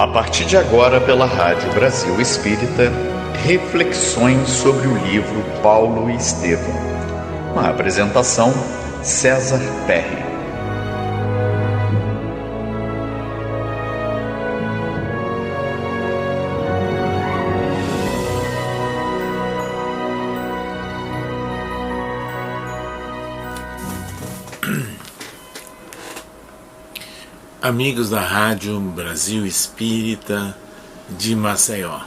A partir de agora, pela Rádio Brasil Espírita, reflexões sobre o livro Paulo e Estevão. Uma apresentação, César Perry. Amigos da Rádio Brasil Espírita de Maceió,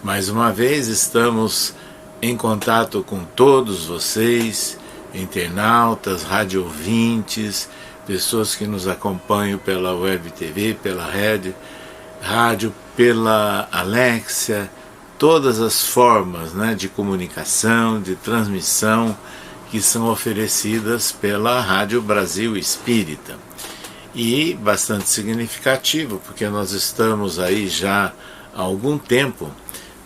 mais uma vez estamos em contato com todos vocês, internautas, rádio ouvintes, pessoas que nos acompanham pela web TV, pela rádio, pela Alexia, todas as formas, de comunicação, de transmissão que são oferecidas pela Rádio Brasil Espírita. E bastante significativo, porque nós estamos aí já há algum tempo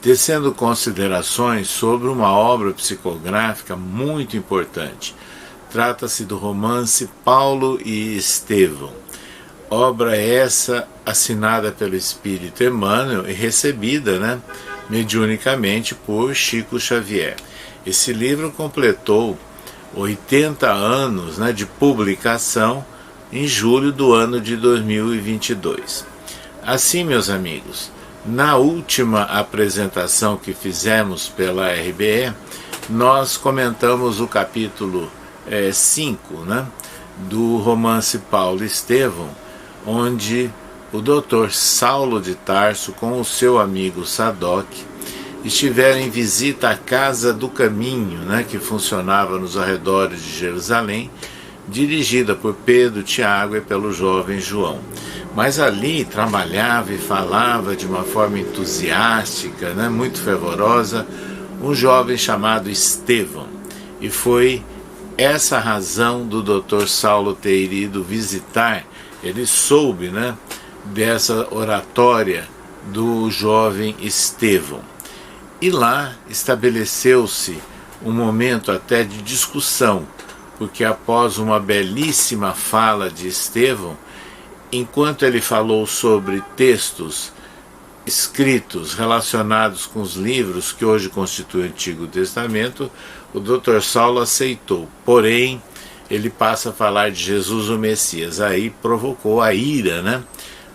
tecendo considerações sobre uma obra psicográfica muito importante. Trata-se do romance Paulo e Estevão. Obra essa assinada pelo Espírito Emmanuel e recebida, mediunicamente por Chico Xavier. Esse livro completou 80 anos, de publicação em julho do ano de 2022. Assim, meus amigos, na última apresentação que fizemos pela RBE, nós comentamos o capítulo 5, do romance Paulo e Estevão, onde o Dr. Saulo de Tarso, com o seu amigo Sadoc, estiveram em visita à Casa do Caminho, que funcionava nos arredores de Jerusalém, dirigida por Pedro, Tiago e pelo jovem João. Mas ali trabalhava e falava de uma forma entusiástica, muito fervorosa, um jovem chamado Estevão. E foi essa a razão do Dr. Saulo ter ido visitar. Ele soube, dessa oratória do jovem Estevão. E lá estabeleceu-se um momento até de discussão, porque após uma belíssima fala de Estevão, enquanto ele falou sobre textos escritos relacionados com os livros que hoje constituem o Antigo Testamento, o Dr. Saulo aceitou. Porém, ele passa a falar de Jesus o Messias. Aí provocou a ira,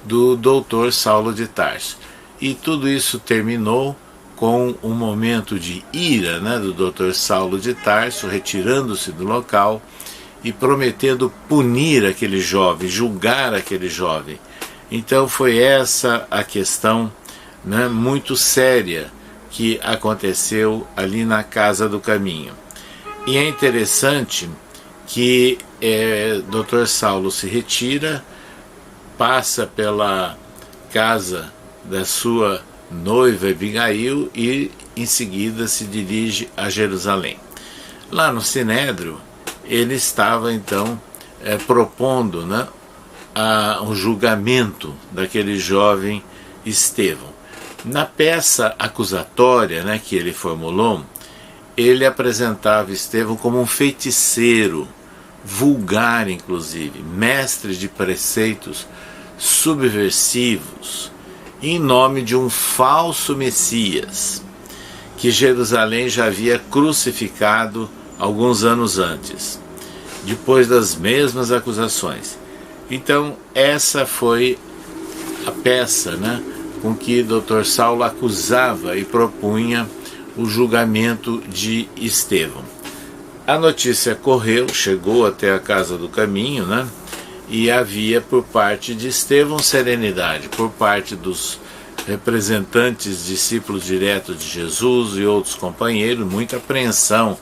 do Dr. Saulo de Tarso. E tudo isso terminou com um momento de ira, do Dr. Saulo de Tarso, retirando-se do local e prometendo punir aquele jovem, julgar aquele jovem. Então foi essa a questão, muito séria que aconteceu ali na Casa do Caminho. E é interessante que Dr. Saulo se retira, passa pela casa da sua noiva Abigail e em seguida se dirige a Jerusalém. Lá no Sinédrio ele estava então propondo um julgamento daquele jovem Estevão. Na peça acusatória que ele formulou, ele apresentava Estevão como um feiticeiro, vulgar inclusive, mestre de preceitos subversivos, em nome de um falso Messias, que Jerusalém já havia crucificado alguns anos antes, depois das mesmas acusações. Então, essa foi a peça com que Dr. Saulo acusava e propunha o julgamento de Estevão. A notícia correu, chegou até a Casa do Caminho, e havia por parte de Estevão serenidade, por parte dos representantes, discípulos diretos de Jesus e outros companheiros, muita apreensão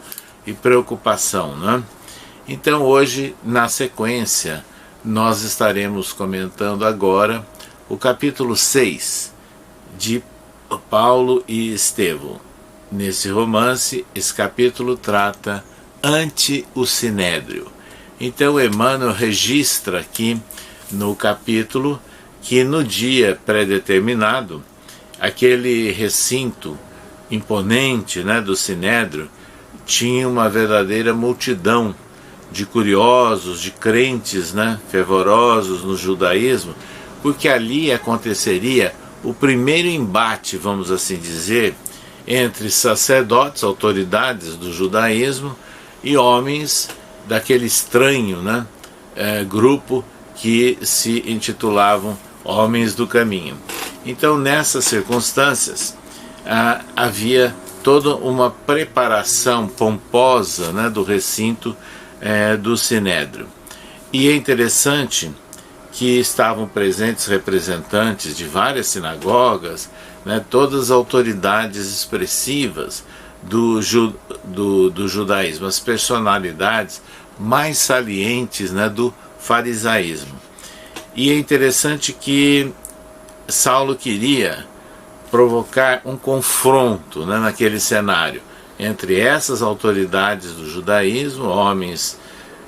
e preocupação. Então hoje, na sequência, nós estaremos comentando agora o capítulo 6 de Paulo e Estevão. Nesse romance, esse capítulo trata ante o Sinédrio. Então Emmanuel registra aqui no capítulo que no dia pré-determinado, aquele recinto imponente do Sinédrio tinha uma verdadeira multidão de curiosos, de crentes fervorosos no judaísmo, porque ali aconteceria o primeiro embate, vamos assim dizer, entre sacerdotes, autoridades do judaísmo, e homens daquele estranho, né, grupo que se intitulavam Homens do Caminho. Então, nessas circunstâncias, havia toda uma preparação pomposa, né, do recinto do Sinédrio. E é interessante que estavam presentes representantes de várias sinagogas, né, todas as autoridades expressivas do judaísmo, as personalidades mais salientes, né, do farisaísmo. E é interessante que Saulo queria provocar um confronto, né, naquele cenário entre essas autoridades do judaísmo, homens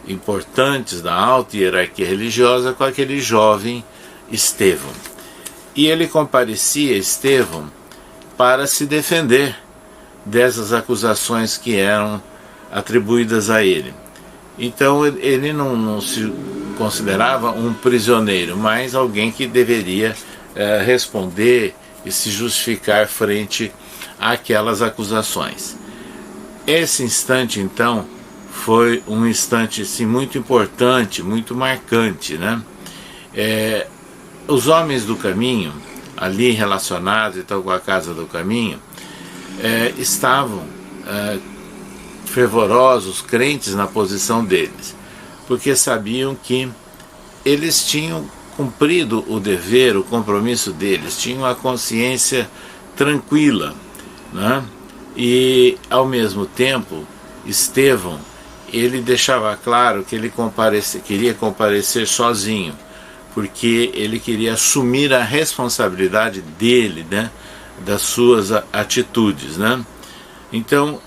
importantes da alta hierarquia religiosa, com aquele jovem Estevão. E ele comparecia, Estevão, para se defender dessas acusações que eram atribuídas a ele. Então ele não se considerava um prisioneiro, mas alguém que deveria responder e se justificar frente àquelas acusações. Esse instante, então, foi um instante assim, muito importante, muito marcante, né? Os homens do caminho, ali relacionados então, com a Casa do Caminho, estavam fervorosos, crentes na posição deles, porque sabiam que eles tinham cumprido o dever, o compromisso deles, tinham a consciência tranquila, né? E ao mesmo tempo Estevão, ele deixava claro que ele queria comparecer sozinho, porque ele queria assumir a responsabilidade dele, né, das suas atitudes, né? Então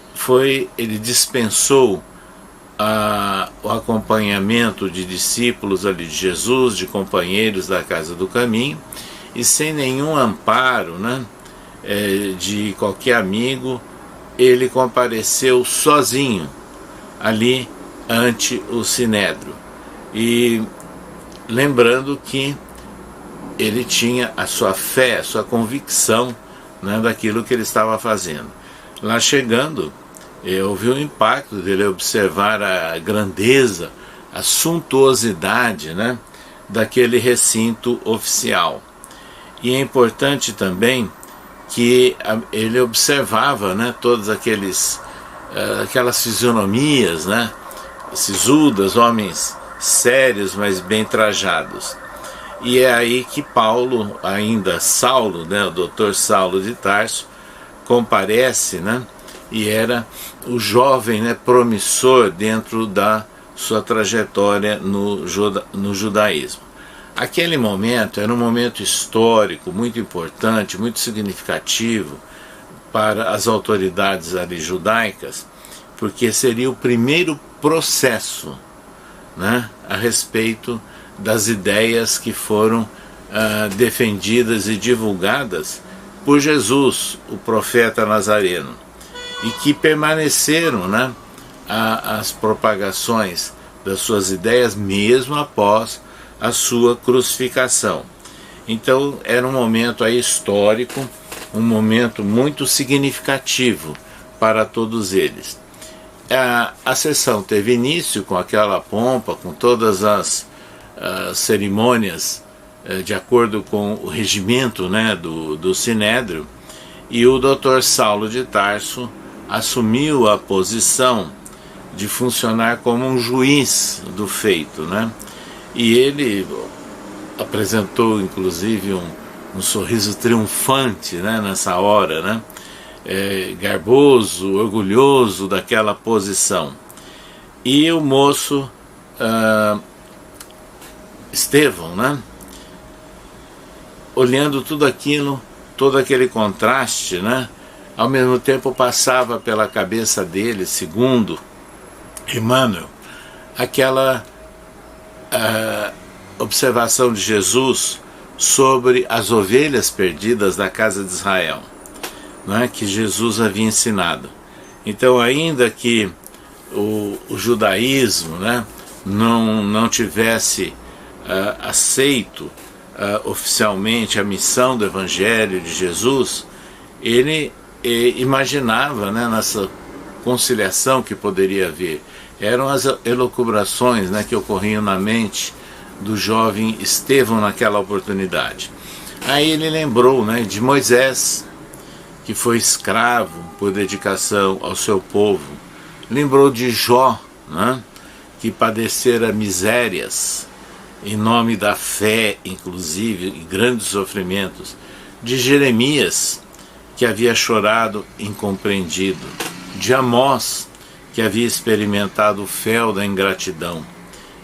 ele dispensou o acompanhamento de discípulos ali de Jesus, de companheiros da Casa do Caminho, e sem nenhum amparo, né, de qualquer amigo, ele compareceu sozinho ali ante o Sinédrio, e lembrando que ele tinha a sua fé, a sua convicção, né, daquilo que ele estava fazendo. Lá chegando, houve um impacto dele observar a grandeza, a suntuosidade, né, daquele recinto oficial. E é importante também que ele observava, né, todas aquelas fisionomias, né, sisudas, homens sérios, mas bem trajados. E é aí que Paulo, ainda Saulo, né, o doutor Saulo de Tarso, comparece, né, e era o jovem, né, promissor dentro da sua trajetória no judaísmo. Aquele momento era um momento histórico muito importante, muito significativo para as autoridades ali judaicas, porque seria o primeiro processo, né, a respeito das ideias que foram defendidas e divulgadas por Jesus, o profeta nazareno, e que permaneceram, né, as propagações das suas ideias mesmo após a sua crucificação. Então era um momento aí histórico, um momento muito significativo para todos eles. A sessão teve início com aquela pompa, com todas as cerimônias de acordo com o regimento, né, do Sinédrio, e o Dr. Saulo de Tarso assumiu a posição de funcionar como um juiz do feito, né? E ele apresentou inclusive um sorriso triunfante, né, nessa hora, né? Garboso, orgulhoso daquela posição. E o moço Estevão, né, olhando tudo aquilo, todo aquele contraste, né, ao mesmo tempo passava pela cabeça dele, segundo Emmanuel, aquela observação de Jesus sobre as ovelhas perdidas da casa de Israel, né, que Jesus havia ensinado. Então, ainda que o judaísmo, né, não tivesse aceito oficialmente a missão do Evangelho de Jesus, ele imaginava, né, nessa conciliação que poderia haver. Eram as elucubrações, né, que ocorriam na mente do jovem Estevão naquela oportunidade. Aí ele lembrou, né, de Moisés, que foi escravo por dedicação ao seu povo. Lembrou de Jó, né, que padecera misérias em nome da fé, inclusive, e grandes sofrimentos. De Jeremias, que havia chorado incompreendido. De Amós, que havia experimentado o fel da ingratidão.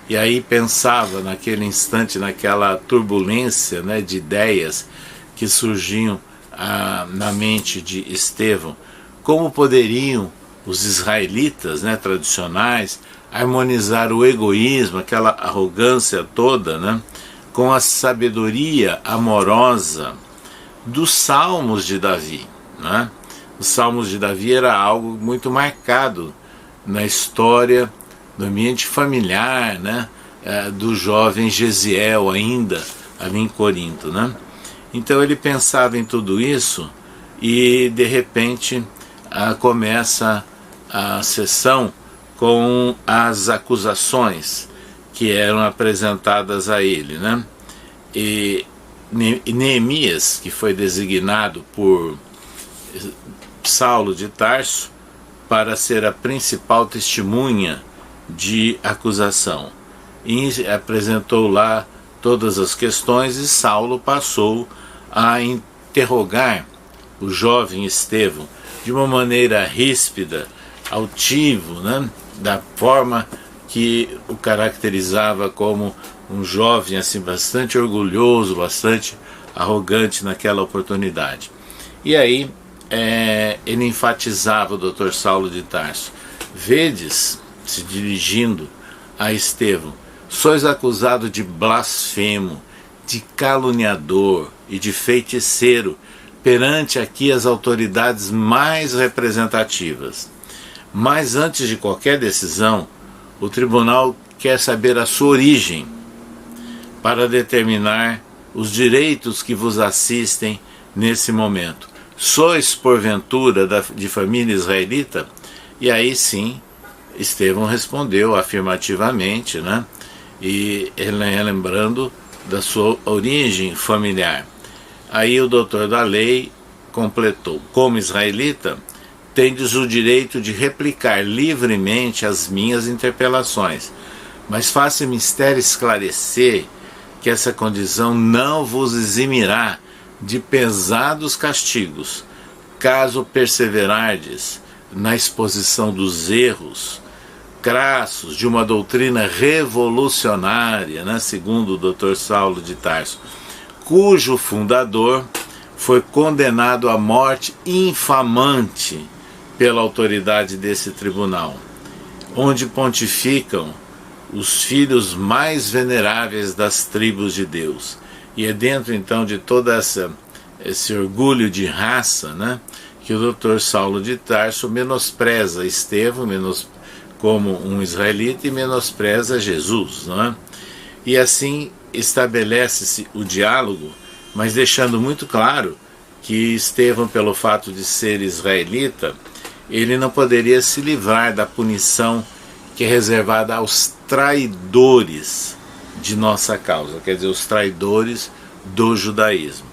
E aí pensava naquele instante, naquela turbulência, né, de ideias que surgiam na mente de Estevão, como poderiam os israelitas, né, tradicionais, harmonizar o egoísmo, aquela arrogância toda, né, com a sabedoria amorosa dos Salmos de Davi, né? Os Salmos de Davi era algo muito marcado na história do ambiente familiar, né, do jovem Gesiel ainda ali em Corinto, né? Então ele pensava em tudo isso e de repente começa a sessão com as acusações que eram apresentadas a ele, né? E Neemias, que foi designado por Saulo de Tarso para ser a principal testemunha de acusação, e apresentou lá todas as questões, e Saulo passou a interrogar o jovem Estevão de uma maneira ríspida, altivo, né, da forma que o caracterizava como um jovem assim bastante orgulhoso, bastante arrogante naquela oportunidade. E aí ele enfatizava, o Dr. Saulo de Tarso: vedes, se dirigindo a Estevão, sois acusado de blasfemo, de caluniador e de feiticeiro perante aqui as autoridades mais representativas. Mas antes de qualquer decisão, o tribunal quer saber a sua origem para determinar os direitos que vos assistem nesse momento. Sois, porventura, de família israelita? E aí sim, Estevão respondeu afirmativamente, né? E lembrando da sua origem familiar. Aí o doutor da lei completou: como israelita, tendes o direito de replicar livremente as minhas interpelações, mas faça mistério esclarecer que essa condição não vos eximirá de pesados castigos, caso perseverardes na exposição dos erros crassos de uma doutrina revolucionária, né, segundo o Dr. Saulo de Tarso, cujo fundador foi condenado à morte infamante pela autoridade desse tribunal, onde pontificam os filhos mais veneráveis das tribos de Deus. E é dentro então de todo esse orgulho de raça, né, que o Dr. Saulo de Tarso menospreza Estevão como um israelita e menospreza Jesus, não é? E assim estabelece-se o diálogo, mas deixando muito claro que Estevão, pelo fato de ser israelita, ele não poderia se livrar da punição que é reservada aos traidores de nossa causa, quer dizer, os traidores do judaísmo.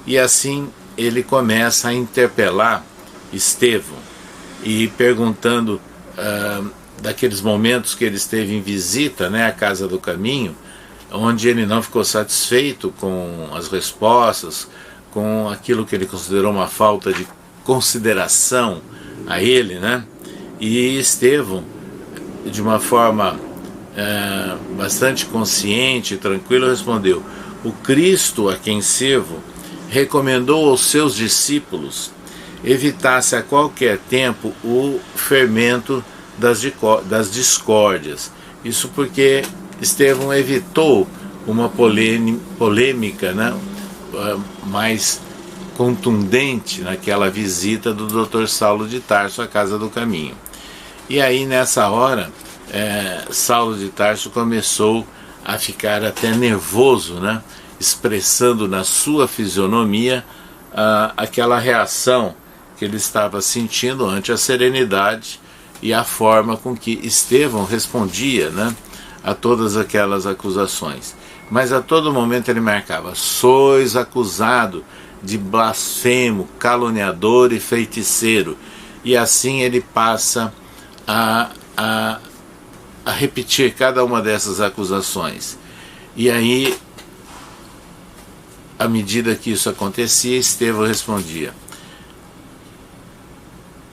E assim ele começa a interpelar Estevão e perguntando daqueles momentos que ele esteve em visita, né, à Casa do Caminho, onde ele não ficou satisfeito com as respostas, com aquilo que ele considerou uma falta de consideração a ele, né? E Estevão, de uma forma bastante consciente e tranquila, respondeu: o Cristo a quem sirvo recomendou aos seus discípulos evitasse a qualquer tempo o fermento das discórdias. Isso porque Estevão evitou uma polêmica, né, mais contundente naquela visita do Dr. Saulo de Tarso à Casa do Caminho. E aí nessa hora Saulo de Tarso começou a ficar até nervoso, né, expressando na sua fisionomia aquela reação que ele estava sentindo ante a serenidade e a forma com que Estevão respondia, né, a todas aquelas acusações. Mas a todo momento ele marcava: sois acusado de blasfemo, caluniador e feiticeiro. E assim ele passa a repetir cada uma dessas acusações. E aí, à medida que isso acontecia, Estevão respondia,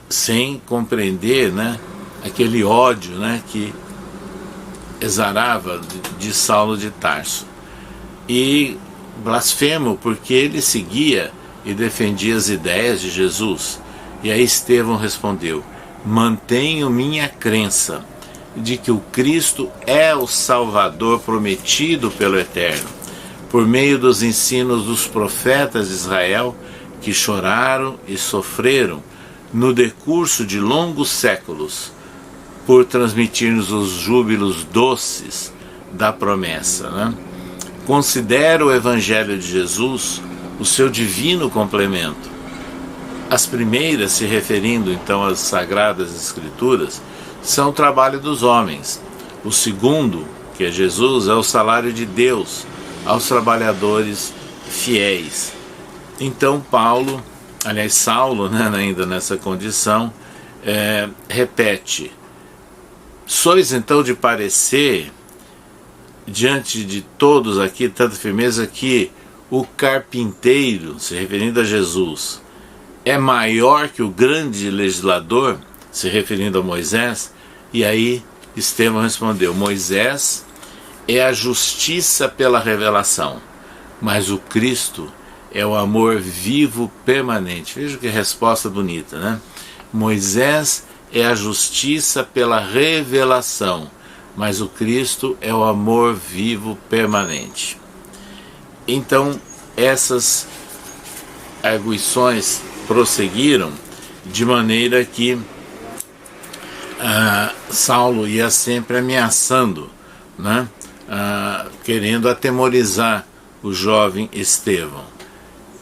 sem compreender, né, aquele ódio, né, que exarava de Saulo de Tarso. E blasfemo porque ele seguia e defendia as ideias de Jesus. E aí Estevão respondeu: mantenho minha crença de que o Cristo é o Salvador prometido pelo Eterno, por meio dos ensinos dos profetas de Israel, que choraram e sofreram no decurso de longos séculos, por transmitir-nos os júbilos doces da promessa, né? Considero o Evangelho de Jesus o seu divino complemento. As primeiras, se referindo então às Sagradas Escrituras, são o trabalho dos homens. O segundo, que é Jesus, é o salário de Deus aos trabalhadores fiéis. Então Saulo, né, ainda nessa condição, repete: sois então de parecer, diante de todos aqui, tanta firmeza, que o carpinteiro, se referindo a Jesus, é maior que o grande legislador, se referindo a Moisés. E aí Estevão respondeu: Moisés é a justiça pela revelação, mas o Cristo é o amor vivo permanente. Veja que resposta bonita, né? Moisés é a justiça pela revelação, mas o Cristo é o amor vivo permanente. Então, essas arguições prosseguiram, de maneira que Saulo ia sempre ameaçando, né? Querendo atemorizar o jovem Estevão.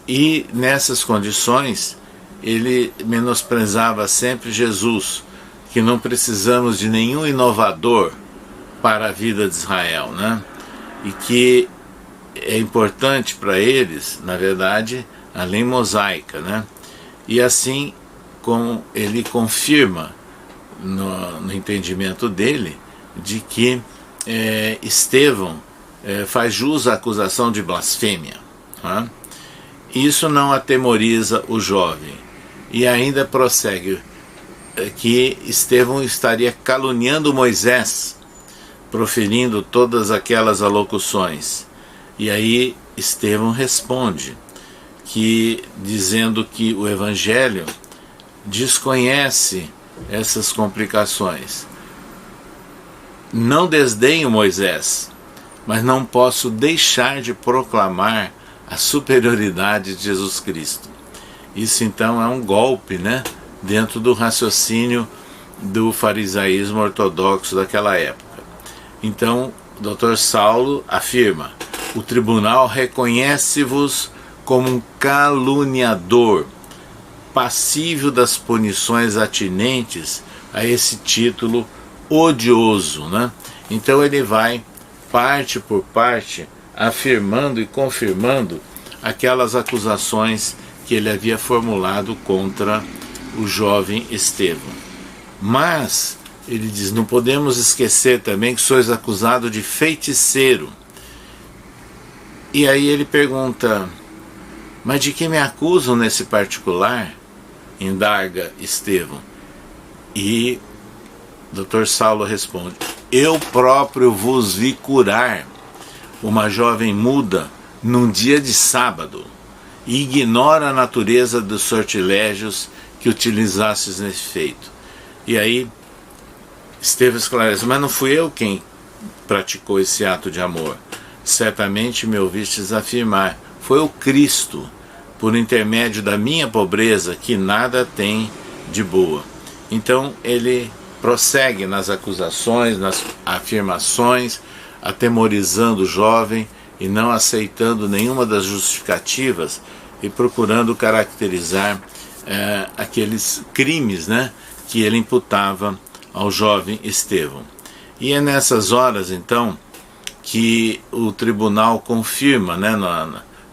E nessas condições ele menosprezava sempre Jesus, que não precisamos de nenhum inovador para a vida de Israel, né? E que é importante para eles, na verdade, a lei mosaica, né? E assim, como ele confirma no entendimento dele de que Estevão faz jus à acusação de blasfêmia, né? Isso não atemoriza o jovem. E ainda prossegue que Estevão estaria caluniando Moisés, proferindo todas aquelas alocuções. E aí Estevão responde, dizendo que o Evangelho desconhece essas complicações. Não desdenho Moisés, mas não posso deixar de proclamar a superioridade de Jesus Cristo. Isso então é um golpe, né, dentro do raciocínio do farisaísmo ortodoxo daquela época. Então, o Dr. Saulo afirma: o tribunal reconhece-vos como um caluniador, passível das punições atinentes a esse título odioso, né? Então ele vai, parte por parte, afirmando e confirmando aquelas acusações que ele havia formulado contra o jovem Estevão. Mas, ele diz, não podemos esquecer também que sois acusado de feiticeiro. E aí ele pergunta: mas de que me acusam nesse particular? Indaga Estevão. E Dr. Saulo responde: eu próprio vos vi curar uma jovem muda num dia de sábado, e ignora a natureza dos sortilégios que utilizastes nesse feito. E aí Estevão esclarece: mas não fui eu quem praticou esse ato de amor. Certamente me ouvistes afirmar: foi o Cristo, por intermédio da minha pobreza, que nada tem de boa. Então ele prossegue nas acusações, nas afirmações, atemorizando o jovem e não aceitando nenhuma das justificativas e procurando caracterizar aqueles crimes, né, que ele imputava ao jovem Estevão. E é nessas horas, então, que o tribunal confirma, né,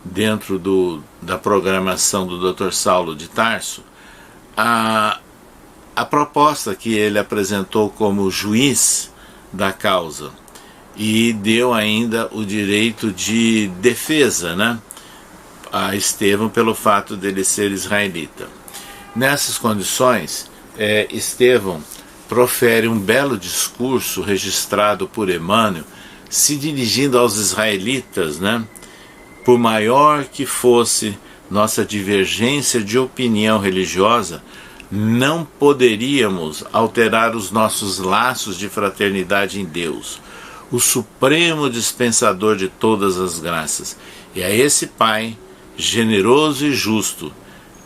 dentro da programação do Dr. Saulo de Tarso, a proposta que ele apresentou como juiz da causa, e deu ainda o direito de defesa, né, a Estevão pelo fato dele ser israelita. Nessas condições, Estevão profere um belo discurso registrado por Emmanuel, se dirigindo aos israelitas, né, por maior que fosse nossa divergência de opinião religiosa, não poderíamos alterar os nossos laços de fraternidade em Deus, o supremo dispensador de todas as graças. E a esse Pai, generoso e justo,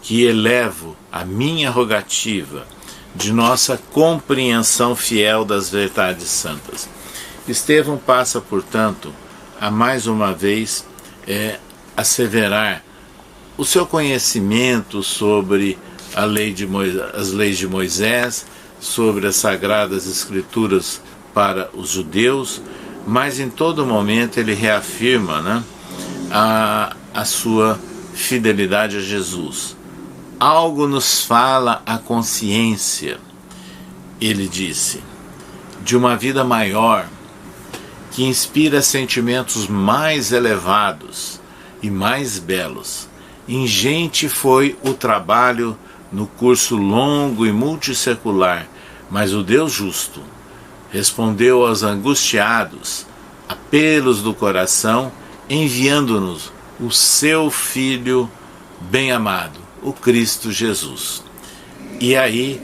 que elevo a minha rogativa de nossa compreensão fiel das verdades santas. Estevão passa, portanto, a mais uma vez asseverar o seu conhecimento sobre as leis de Moisés, sobre as Sagradas Escrituras para os judeus, mas em todo momento ele reafirma, né, a sua fidelidade a Jesus. Algo nos fala a consciência, ele disse, de uma vida maior, que inspira sentimentos mais elevados e mais belos. Ingente foi o trabalho no curso longo e multissecular, mas o Deus justo respondeu aos angustiados apelos do coração, enviando-nos o seu Filho bem-amado, o Cristo Jesus. E aí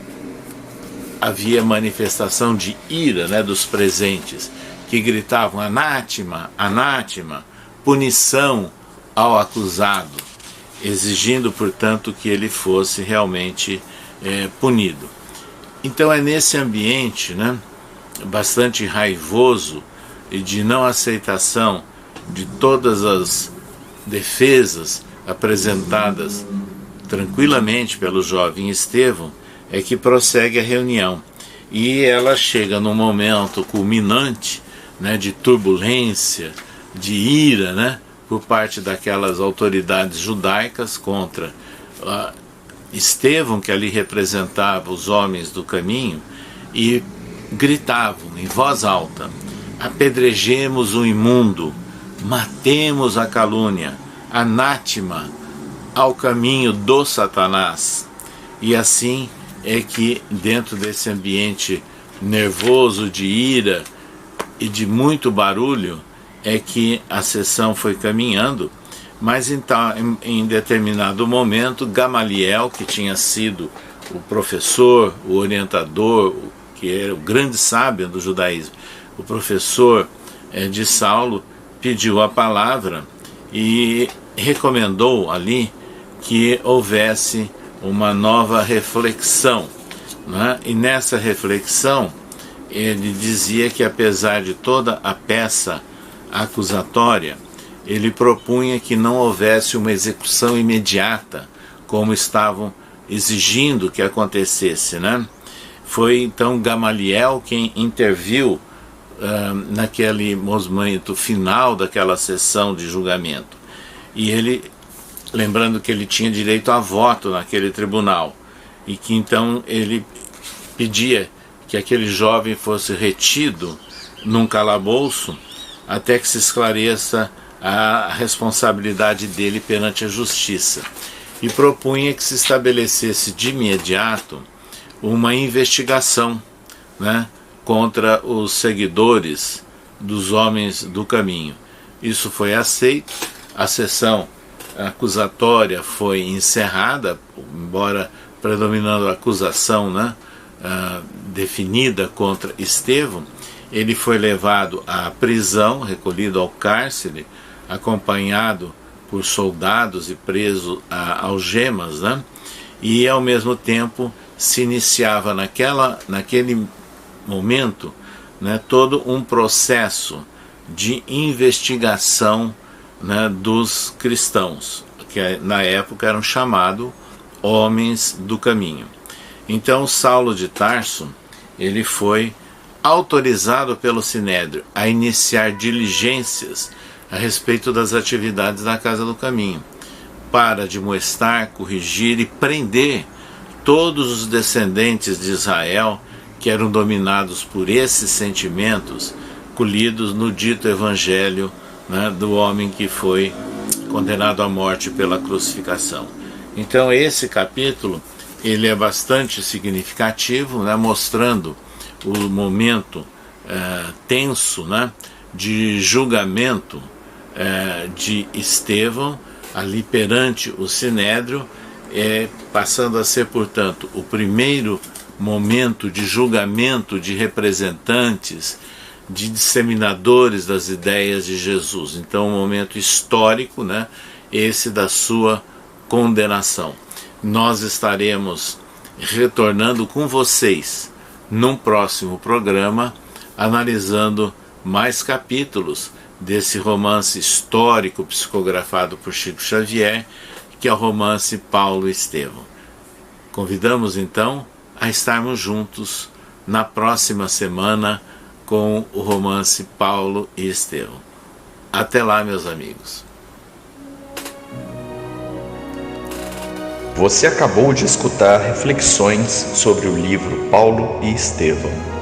havia manifestação de ira, né, dos presentes, que gritavam anátema, anátema, punição ao acusado, exigindo, portanto, que ele fosse realmente punido. Então é nesse ambiente, né, bastante raivoso e de não aceitação de todas as defesas apresentadas tranquilamente pelo jovem Estevão, é que prossegue a reunião. E ela chega num momento culminante, né, de turbulência, de ira, né, por parte daquelas autoridades judaicas contra Estevão, que ali representava os homens do caminho, e gritavam em voz alta: apedrejemos o imundo, matemos a calúnia, anátema ao caminho do Satanás. E assim é que, dentro desse ambiente nervoso, de ira e de muito barulho, é que a sessão foi caminhando. Mas então, em determinado momento, Gamaliel, que tinha sido o professor, o orientador, que era o grande sábio do judaísmo, o professor de Saulo, pediu a palavra e recomendou ali que houvesse uma nova reflexão, né? E nessa reflexão ele dizia que, apesar de toda a peça acusatória, ele propunha que não houvesse uma execução imediata, como estavam exigindo que acontecesse, né? Foi então Gamaliel quem interviu naquele momento final daquela sessão de julgamento. E ele, lembrando que ele tinha direito a voto naquele tribunal, e que então ele pedia que aquele jovem fosse retido num calabouço até que se esclareça a responsabilidade dele perante a justiça, e propunha que se estabelecesse de imediato uma investigação, né, contra os seguidores dos homens do caminho. Isso foi aceito, a sessão acusatória foi encerrada, embora predominando a acusação, né, definida contra Estevão. Ele foi levado à prisão, recolhido ao cárcere, acompanhado por soldados e preso a algemas, né? E ao mesmo tempo se iniciava naquele momento, né, todo um processo de investigação né, dos cristãos, que na época eram chamados homens do caminho. Então Saulo de Tarso, ele foi autorizado pelo Sinédrio a iniciar diligências a respeito das atividades da Casa do Caminho, para admoestar, corrigir e prender todos os descendentes de Israel que eram dominados por esses sentimentos colhidos no dito evangelho, né, do homem que foi condenado à morte pela crucificação. Então esse capítulo ele é bastante significativo, né, mostrando o momento tenso, né, de julgamento de Estevão ali perante o Sinédrio, passando a ser, portanto, o primeiro momento de julgamento de representantes, de disseminadores das ideias de Jesus. Então, um momento histórico, né, esse da sua condenação. Nós estaremos retornando com vocês num próximo programa, analisando mais capítulos desse romance histórico psicografado por Chico Xavier, que é o romance Paulo e Estevão. Convidamos então a estarmos juntos na próxima semana com o romance Paulo e Estevão. Até lá, meus amigos. Você acabou de escutar reflexões sobre o livro Paulo e Estevão.